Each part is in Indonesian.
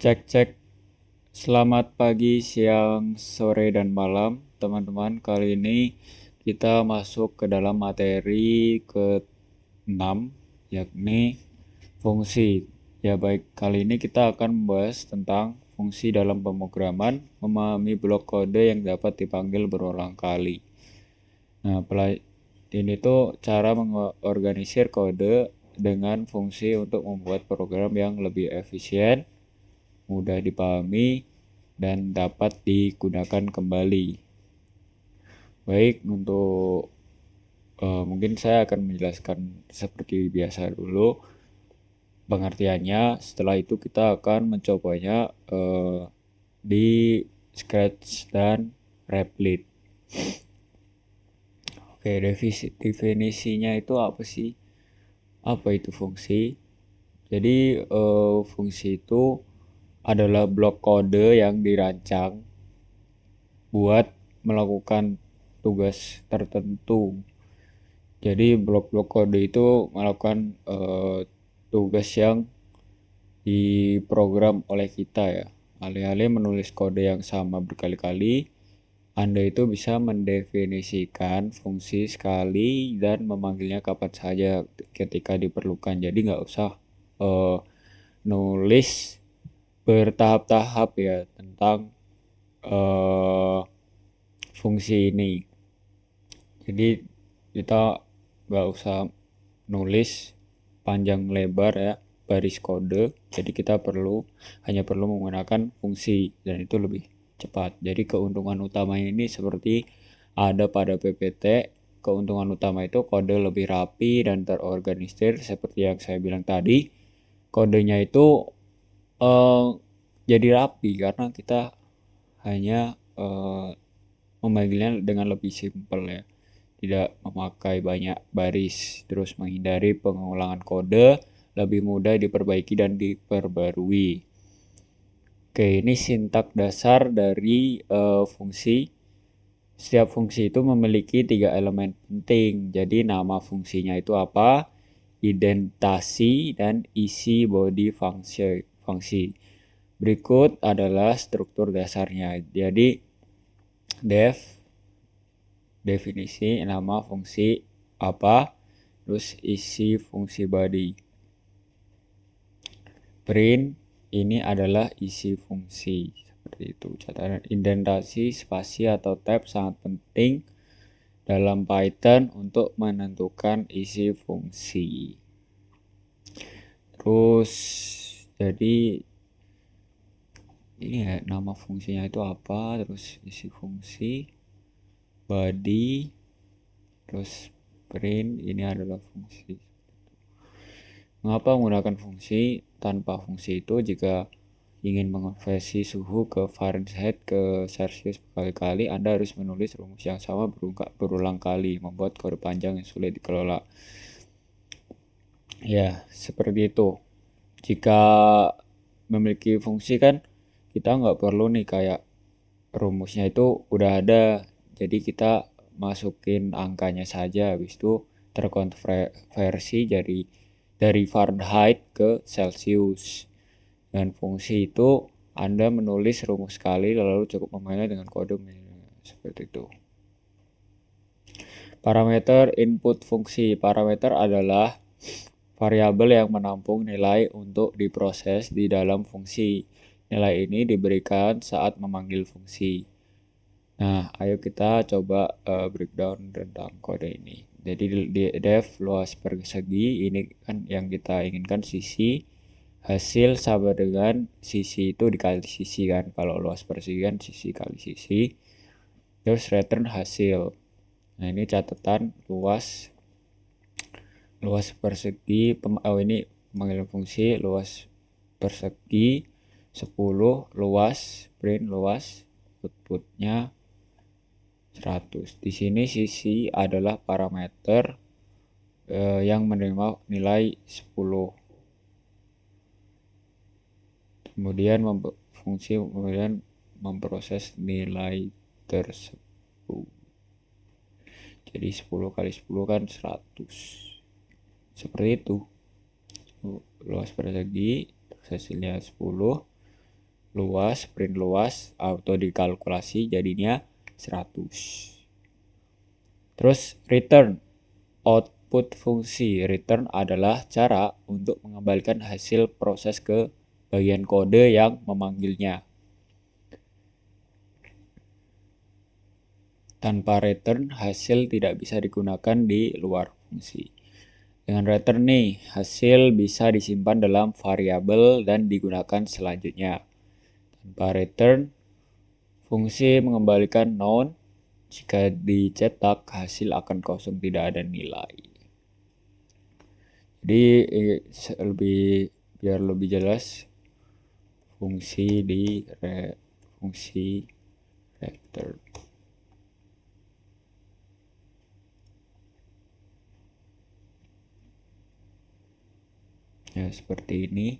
Cek cek. Selamat pagi, siang, sore, dan malam, teman-teman. Kali ini kita masuk ke dalam materi ke-6, yakni fungsi. Ya baik, kali ini kita akan membahas tentang fungsi dalam pemrograman, memahami blok kode yang dapat dipanggil berulang kali. Nah, ini tuh cara mengorganisir kode dengan fungsi untuk membuat program yang lebih efisien, mudah dipahami, dan dapat digunakan kembali. Baik, untuk mungkin saya akan menjelaskan seperti biasa dulu pengertiannya. Setelah itu kita akan mencobanya di Scratch dan Replit. Oke, definisinya itu apa sih? Apa itu fungsi? Jadi fungsi itu adalah blok kode yang dirancang buat melakukan tugas tertentu. Jadi blok-blok kode itu melakukan tugas yang diprogram oleh kita ya. Alih-alih menulis kode yang sama berkali-kali, Anda itu bisa mendefinisikan fungsi sekali dan memanggilnya kapan saja ketika diperlukan. Jadi nggak usah uh, nulis bertahap-tahap ya tentang uh, fungsi ini. Jadi kita nggak usah nulis panjang lebar ya baris kode. Jadi kita hanya perlu menggunakan fungsi dan itu lebih cepat. Jadi keuntungan utamanya ini seperti ada pada PPT. Keuntungan utama itu kode lebih rapi dan terorganisir seperti yang saya bilang tadi. Kodenya itu eh, jadi rapi karena kita hanya memanggilnya dengan lebih simpel ya, tidak memakai banyak baris, terus menghindari pengulangan kode, lebih mudah diperbaiki dan diperbarui. Oke, ini sintak dasar dari fungsi. Setiap fungsi itu memiliki 3 elemen penting. Jadi nama fungsinya itu apa? Identasi dan isi body fungsi. Berikut adalah struktur dasarnya. Jadi def, definisi nama fungsi apa, terus isi fungsi body. Print ini adalah isi fungsi, seperti itu. Catatan indentasi, spasi atau tab sangat penting dalam Python untuk menentukan isi fungsi. Terus jadi ini ya, nama fungsinya itu apa, terus isi fungsi body, terus print ini adalah fungsi. Mengapa menggunakan fungsi? Tanpa fungsi itu, jika ingin mengonversi suhu ke Fahrenheit ke Celsius berkali-kali, Anda harus menulis rumus yang sama berulang kali, membuat kode panjang yang sulit dikelola. Ya, seperti itu. Jika memiliki fungsi kan, kita nggak perlu nih kayak rumusnya itu udah ada. Jadi kita masukin angkanya saja, habis itu terkonversi jadi dari Fahrenheit ke Celsius. Dan fungsi itu Anda menulis rumus sekali lalu cukup memainnya dengan kode seperti itu. Parameter input fungsi. Parameter adalah variabel yang menampung nilai untuk diproses di dalam fungsi. Nilai ini diberikan saat memanggil fungsi. Nah, ayo kita coba breakdown tentang kode ini. Jadi di def luas persegi ini kan yang kita inginkan, sisi hasil sama dengan sisi itu dikali sisi kan. Kalau luas persegi kan sisi kali sisi. Terus return hasil. Nah, ini catatan luas persegi. Ini pemanggilan fungsi luas persegi 10, luas print luas, outputnya 100. Di sini sisi adalah parameter yang menerima nilai 10. Kemudian fungsi kemudian memproses nilai tersebut. Jadi 10 kali 10 kan 100. Seperti itu. Luas persegi, terus hasilnya 10. luas, print luas, auto dikalkulasi jadinya 100. Terus return, output fungsi. Return adalah cara untuk mengembalikan hasil proses ke bagian kode yang memanggilnya. Tanpa return, hasil tidak bisa digunakan di luar fungsi. Dengan return nih, hasil bisa disimpan dalam variabel dan digunakan selanjutnya. Tanpa return, fungsi mengembalikan noun. Jika dicetak, hasil akan kosong, tidak ada nilai. Jadi biar lebih jelas, fungsi return. Ya, seperti ini.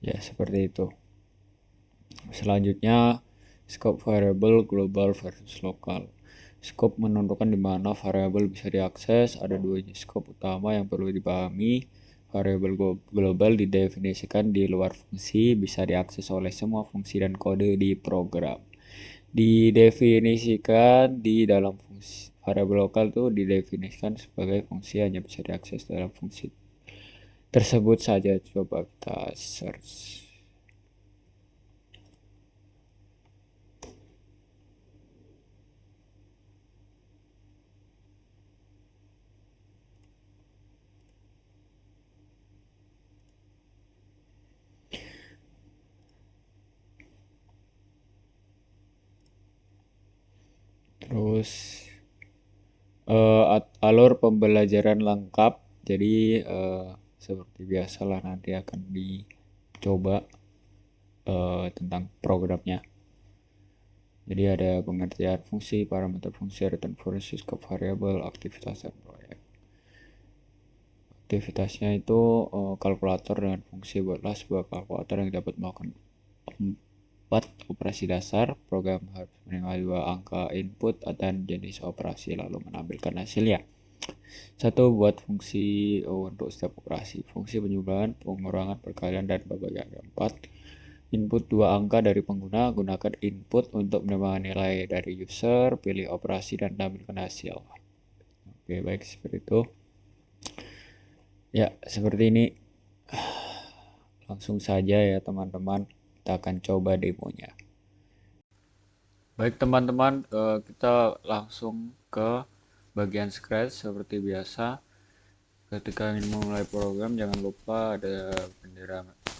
Ya, seperti itu. Selanjutnya, scope variable global versus lokal. Scope menentukan di mana variabel bisa diakses. Ada dua scope utama yang perlu dipahami. Variabel global didefinisikan di luar fungsi, bisa diakses oleh semua fungsi dan kode di program. Didefinisikan di dalam fungsi. Variabel lokal itu didefinisikan sebagai fungsi hanya bisa diakses dalam fungsi tersebut saja. Coba kita search. Terus alur pembelajaran lengkap. Jadi seperti biasalah nanti akan dicoba tentang programnya. Jadi ada pengertian fungsi, parameter fungsi, return fungsi, scope variable, aktivitas dan proyek. Aktivitasnya itu kalkulator dengan fungsi. Buatlah sebuah kalkulator yang dapat melakukan 4 operasi dasar. Program harus menerima 2 angka input dan jenis operasi lalu menampilkan hasilnya. 1. Buat fungsi untuk setiap operasi. Fungsi penjumlahan, pengurangan, perkalian, dan pembagian. 4. Input 2 angka dari pengguna. Gunakan input untuk menerima nilai dari user. Pilih operasi dan tampilkan hasil. Oke, baik, seperti itu. Ya, seperti ini. Langsung saja ya teman-teman, kita akan coba demonya. Baik teman-teman, kita langsung ke bagian scratch seperti biasa. Ketika ingin memulai program, jangan lupa ada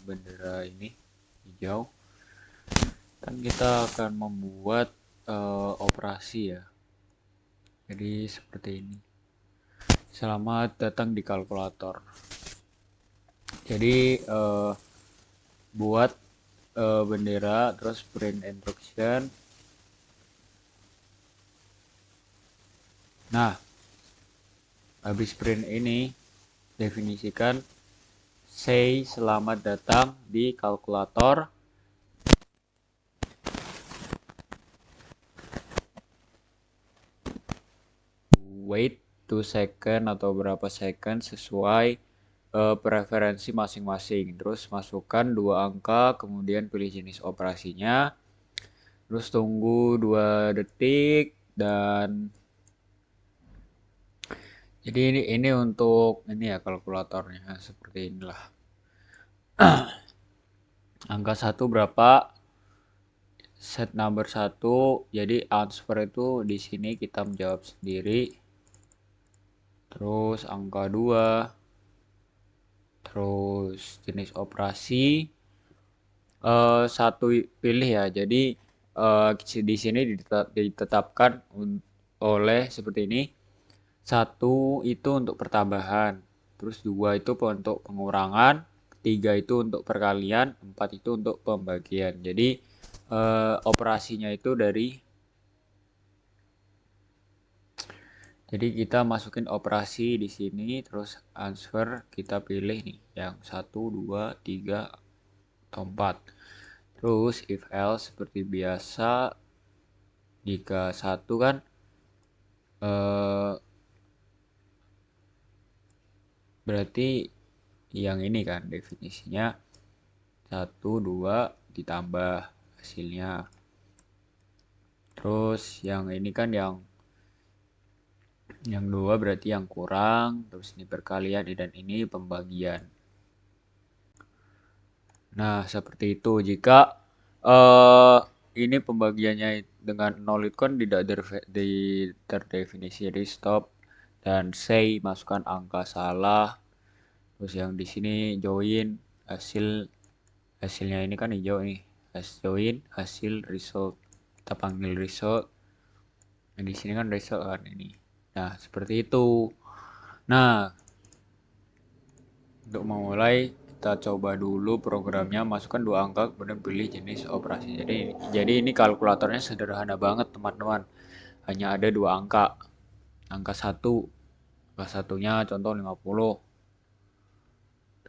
bendera ini hijau. Dan kita akan membuat operasi ya. Jadi seperti ini. Selamat datang di kalkulator. Jadi buat bendera, terus print instruction. Nah, habis print ini definisikan say selamat datang di kalkulator. Wait 2 second atau berapa second sesuai preferensi masing-masing. Terus masukkan 2 angka, kemudian pilih jenis operasinya. Terus tunggu 2 detik dan jadi ini untuk ini ya kalkulatornya seperti inilah. Angka 1 berapa? Set number 1. Jadi answer itu di sini kita menjawab sendiri. Terus angka 2. Terus jenis operasi satu pilih ya. Jadi di sini ditetapkan oleh seperti ini. 1 itu untuk pertambahan, terus 2 itu untuk pengurangan, 3 itu untuk perkalian, 4 itu untuk pembagian. Jadi operasinya itu jadi kita masukin operasi di sini, terus answer kita pilih nih yang 1, 2, 3, atau 4. Terus if else seperti biasa, jika satu kan eh, berarti yang ini kan definisinya satu dua ditambah hasilnya. Terus yang ini kan yang dua berarti yang kurang, terus ini perkalian dan ini pembagian. Nah, seperti itu. Jika eh ini pembagiannya dengan nol itu kan tidak terdefinisi, jadi stop dan say masukkan angka salah. Terus yang di sini join hasilnya ini kan hijau nih. Join hasil result. Kita panggil result. Yang di sini kan result kan ini. Nah, seperti itu. Nah, untuk memulai kita coba dulu programnya, masukkan dua angka kemudian pilih jenis operasi. Jadi ini kalkulatornya sederhana banget teman-teman. Hanya ada dua angka. Angka satu, angka satunya contoh 50.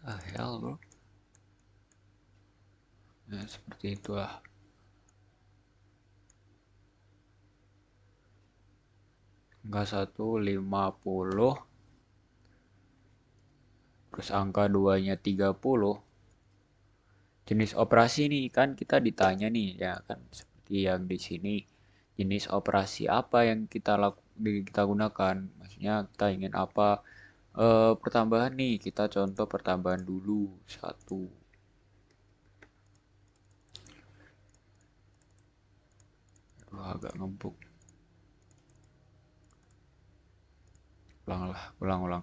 Ah, hell bro. Nah, seperti itulah. Angka satu 50. Terus angka 2-nya 30. Jenis operasi nih kan kita ditanya nih ya kan seperti yang di sini. Jenis operasi apa yang kita gunakan? Maksudnya kita ingin apa? Pertambahan nih, kita contoh pertambahan dulu satu. Aduh, agak ngempuk. Ulang.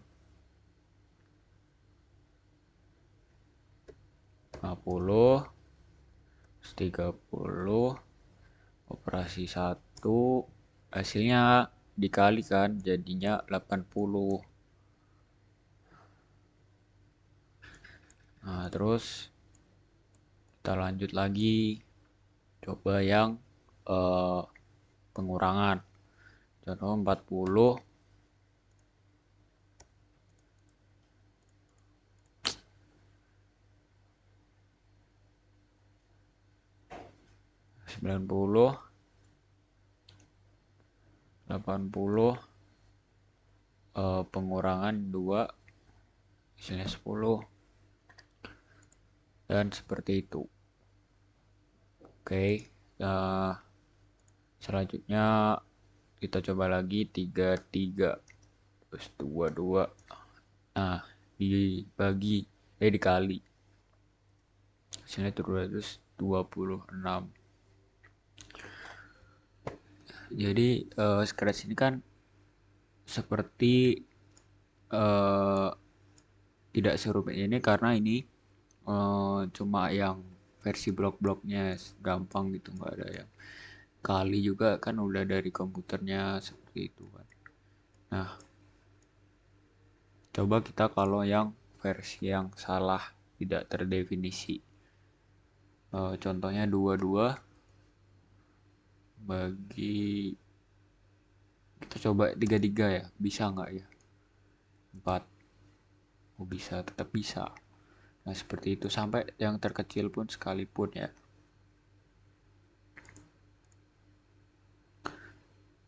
50, 30, operasi satu, hasilnya dikalikan jadinya 80. Nah, terus kita lanjut lagi, coba yang eh, pengurangan. Contoh 40, 90, 80, pengurangan 2, hasilnya 10. Dan seperti itu. Oke, selanjutnya kita coba lagi 33, terus 22. Nah, dikali. Hasilnya 226. Jadi Scratch ini kan seperti eh, tidak serumit ini karena ini cuma yang versi blok-bloknya gampang gitu, nggak ada yang kali juga kan udah dari komputernya seperti itu kan. Nah, coba kita kalau yang versi yang salah tidak terdefinisi. Contohnya 22 bagi, kita coba 33 ya, bisa nggak ya? 4. Oh, bisa, tetap bisa. Nah, seperti itu sampai yang terkecil pun sekalipun ya.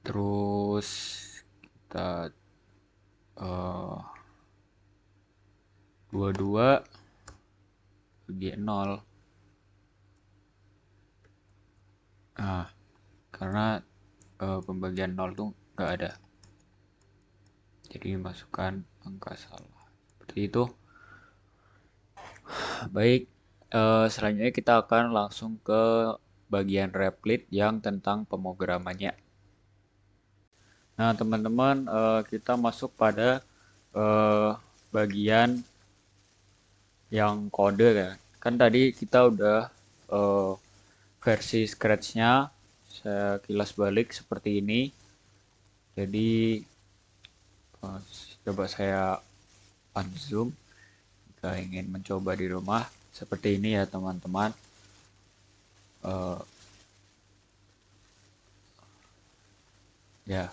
Terus kita 22 bagi 0. Nah, karena pembagian 0 tuh nggak ada. Jadi masukkan angka salah. Seperti itu. Baik, selanjutnya kita akan langsung ke bagian replit yang tentang pemrogramannya. Nah, teman-teman, kita masuk pada eh, bagian yang kode kan. Kan tadi kita udah eh, versi Scratch-nya saya kilas balik seperti ini. Jadi eh, coba saya unzoom jika ingin mencoba di rumah seperti ini ya teman-teman. Eh, ya,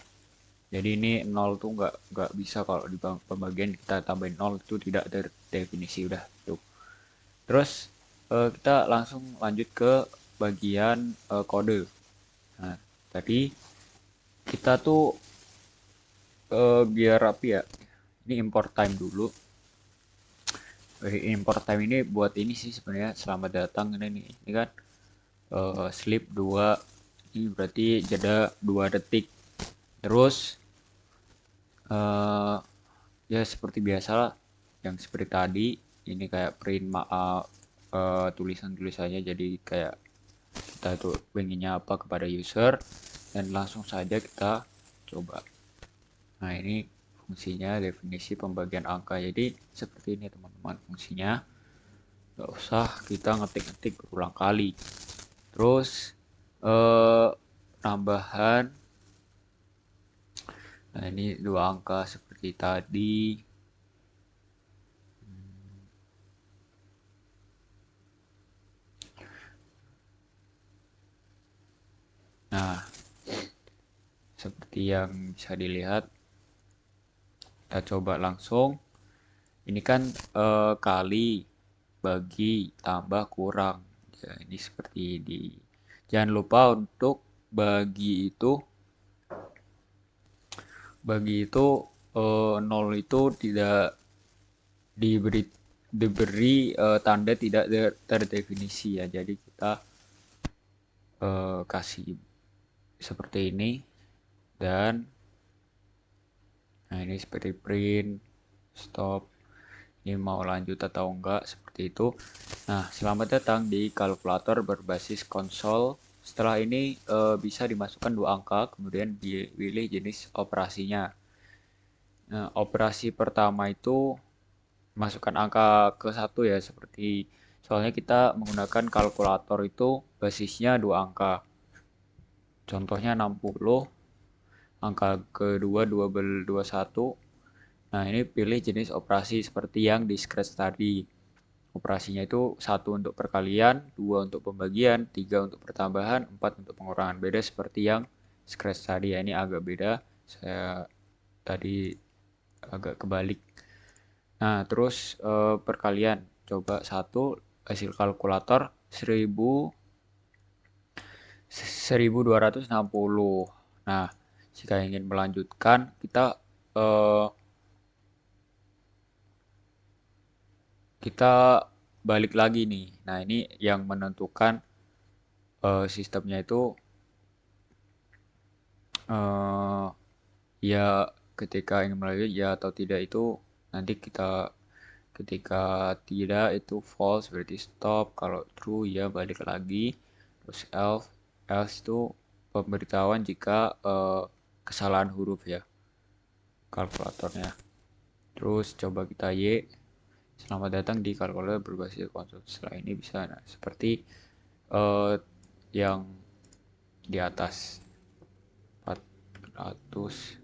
jadi ini 0 tuh nggak bisa kalau di pembagian kita tambahin 0 itu tidak terdefinisi udah tuh. Terus kita langsung lanjut ke bagian kode. Nah, tadi kita tuh biar rapi ya. Ini import time dulu. Import time ini buat ini sih sebenarnya selamat datang ini kan sleep 2, ini berarti jeda 2 detik. Terus eh ya seperti biasa lah, yang seperti tadi ini kayak print maaf tulisan-tulisannya, jadi kayak kita tuh pengennya apa kepada user, dan langsung saja kita coba. Nah, ini fungsinya definisi pembagian angka. Jadi seperti ini teman-teman fungsinya. Nggak usah kita ngetik-ngetik berulang kali. Terus tambahan. Nah, ini 2 angka seperti tadi. Nah, seperti yang bisa dilihat, kita coba langsung. Ini kan kali bagi tambah kurang. Ya, ini seperti di. Jangan lupa untuk bagi itu 0 itu tidak diberi tanda tidak terdefinisi ya. Jadi kita kasih seperti ini, dan nah ini seperti print, stop, ini mau lanjut atau enggak seperti itu. Nah, selamat datang di kalkulator berbasis konsol. Setelah ini bisa dimasukkan 2 angka, kemudian dipilih jenis operasinya. Nah, operasi pertama itu masukkan angka ke 1 ya, seperti soalnya kita menggunakan kalkulator itu basisnya 2 angka. Contohnya 60, angka kedua 21. Nah, ini pilih jenis operasi seperti yang di scratch tadi. Operasinya itu 1 untuk perkalian, 2 untuk pembagian, 3 untuk pertambahan, 4 untuk pengurangan. Beda seperti yang scratch tadi ya, ini agak beda. Saya tadi agak kebalik. Nah, terus perkalian. Coba 1, hasil kalkulator 1260. Nah, jika ingin melanjutkan, eh, kita balik lagi nih. Nah, ini yang menentukan sistemnya itu eh, ya, ketika ingin melanjut ya atau tidak itu nanti kita, ketika tidak itu false berarti stop, kalau true ya balik lagi. Terus else itu pemberitahuan jika kesalahan huruf ya kalkulatornya. Terus coba kita Y. Selamat datang di kalkulator berbasis konsol. Setelah ini bisa seperti eh, yang di atas 430.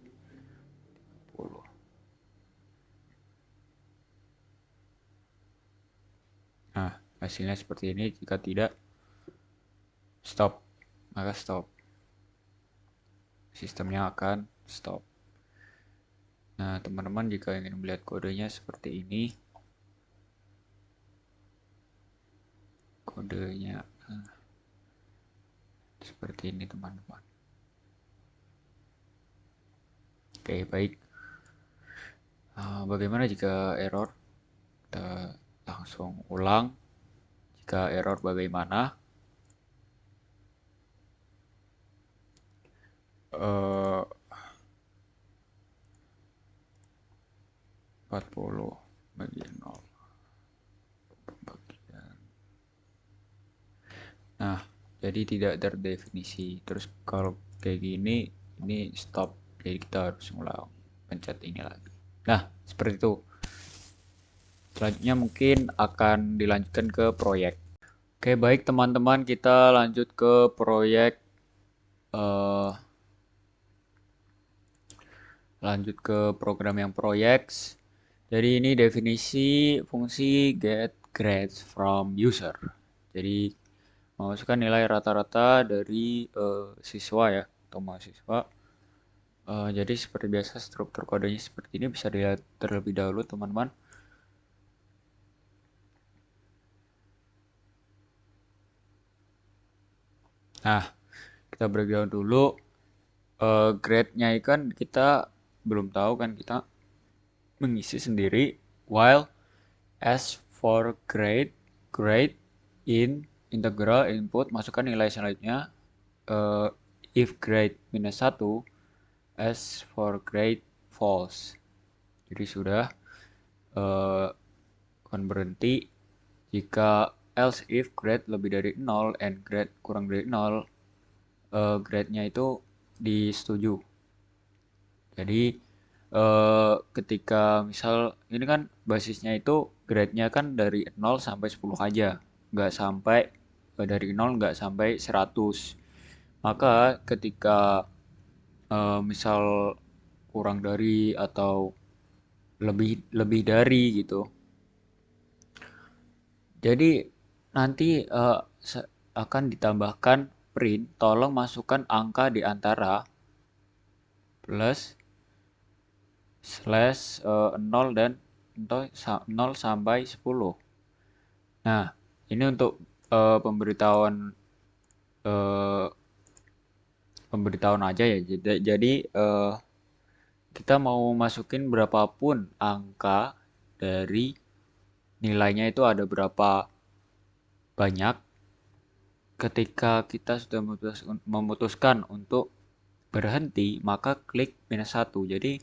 Nah, hasilnya seperti ini. Jika tidak, stop, maka stop. Sistemnya akan stop. Nah, teman-teman jika ingin melihat kodenya seperti ini, kodenya seperti ini teman-teman. Oke, baik. Bagaimana jika error? Kita langsung ulang. Jika error bagaimana? 40 bagi 0. Nah, jadi tidak terdefinisi. Terus kalau kayak gini, ini stop. Jadi kita harus ngulang, pencet ini lagi. Nah, seperti itu. Selanjutnya mungkin akan dilanjutkan ke proyek. Oke, baik teman-teman, kita lanjut ke proyek. eh, Lanjut ke program yang proyek. Jadi ini definisi fungsi get grades from user. Jadi memasukkan nilai rata-rata dari siswa ya atau mahasiswa. Jadi seperti biasa struktur kodenya seperti ini, bisa dilihat terlebih dahulu teman-teman. Nah, kita breakdown dulu. Grade-nya kan kita belum tahu kan, kita mengisi sendiri. While as for grade in integral input, masukkan nilai selanjutnya. If grade minus 1, as for grade false. Jadi sudah akan berhenti jika else if grade lebih dari 0 and grade kurang dari 0, grade-nya itu disetujui. Jadi ketika misal ini kan basisnya itu grade-nya kan dari 0 sampai 10 aja, nggak sampai dari 0 nggak sampai 100. Maka ketika misal kurang dari atau lebih lebih dari gitu, jadi nanti akan ditambahkan print, tolong masukkan angka di antara plus slash 0 dan 0 sampai 10. Nah, ini untuk pemberitahuan eh, pemberitahuan aja ya. Jadi kita mau masukin berapapun angka dari nilainya itu ada berapa banyak. Ketika kita sudah memutuskan untuk berhenti, maka klik minus 1. Jadi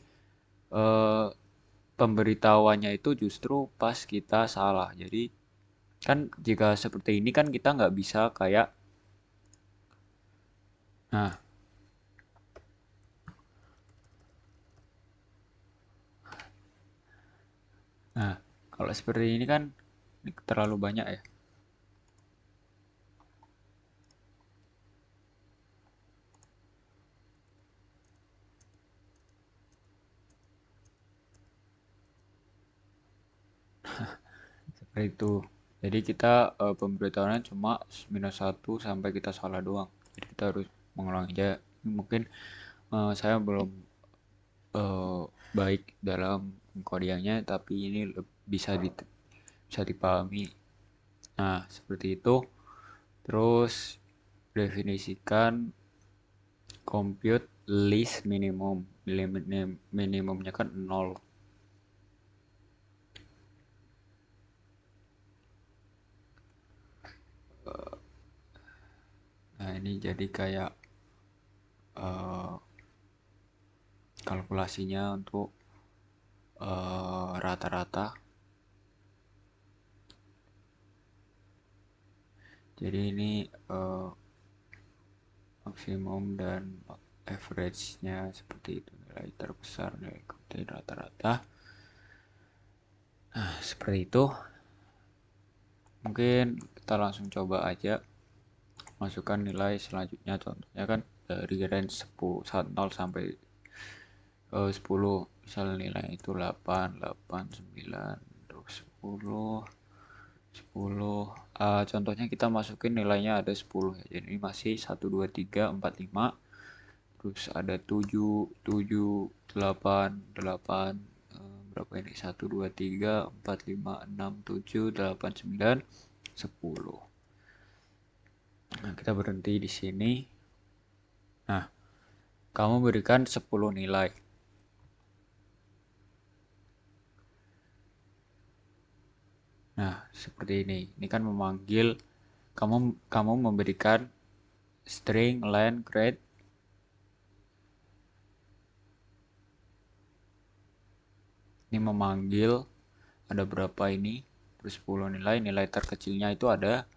pemberitahuannya itu justru pas kita salah. Jadi kan jika seperti ini kan kita nggak bisa kayak, nah, nah kalau seperti ini kan ini terlalu banyak ya. Seperti itu. Jadi kita pemberitahuannya cuma minus 1 sampai kita salah doang. Jadi kita harus mengulang aja. Mungkin saya belum eh, baik dalam kodiannya, tapi ini bisa dipahami. Nah, seperti itu. Terus definisikan compute least minimum. Minimumnya kan 0. Nah, ini jadi kayak kalkulasinya untuk rata-rata. Jadi ini maksimum dan average-nya seperti itu, nilai terbesar, nilai kemudian rata-rata. Nah, seperti itu. Mungkin kita langsung coba aja masukkan nilai selanjutnya. Contohnya kan dari range 0 sampai 10. Misal nilai itu 8, 8, 9, terus 10, 10. Contohnya kita masukin nilainya ada 10 ya. Jadi ini masih 1, 2, 3, 4, 5. Terus ada 7, 7, 8, 8. Berapa ini? 1, 2, 3, 4, 5, 6, 7, 8, 9, 10. Nah, kita berhenti di sini. Nah, kamu berikan 10 nilai. Nah, seperti ini. Ini kan memanggil, kamu memberikan string len grade. Ini memanggil ada berapa ini? Terus 10 nilai, nilai terkecilnya itu ada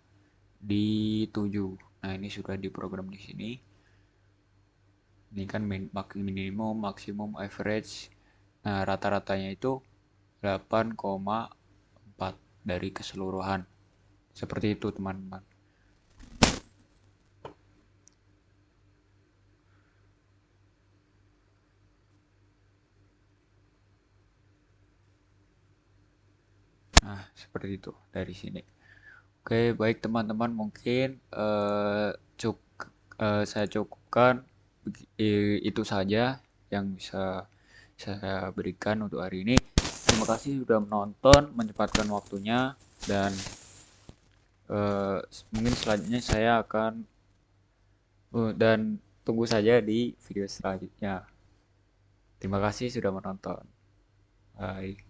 di 7. Nah, ini sudah diprogram di sini. Ini kan minimum, maksimum, average. Nah, rata-ratanya itu 8,4 dari keseluruhan. Seperti itu, teman-teman. Nah, seperti itu dari sini. Oke, baik teman-teman, mungkin saya cukupkan itu saja yang bisa saya berikan untuk hari ini. Terima kasih sudah menonton, menyempatkan waktunya, dan mungkin selanjutnya saya akan Dan tunggu saja di video selanjutnya. Terima kasih sudah menonton. Bye.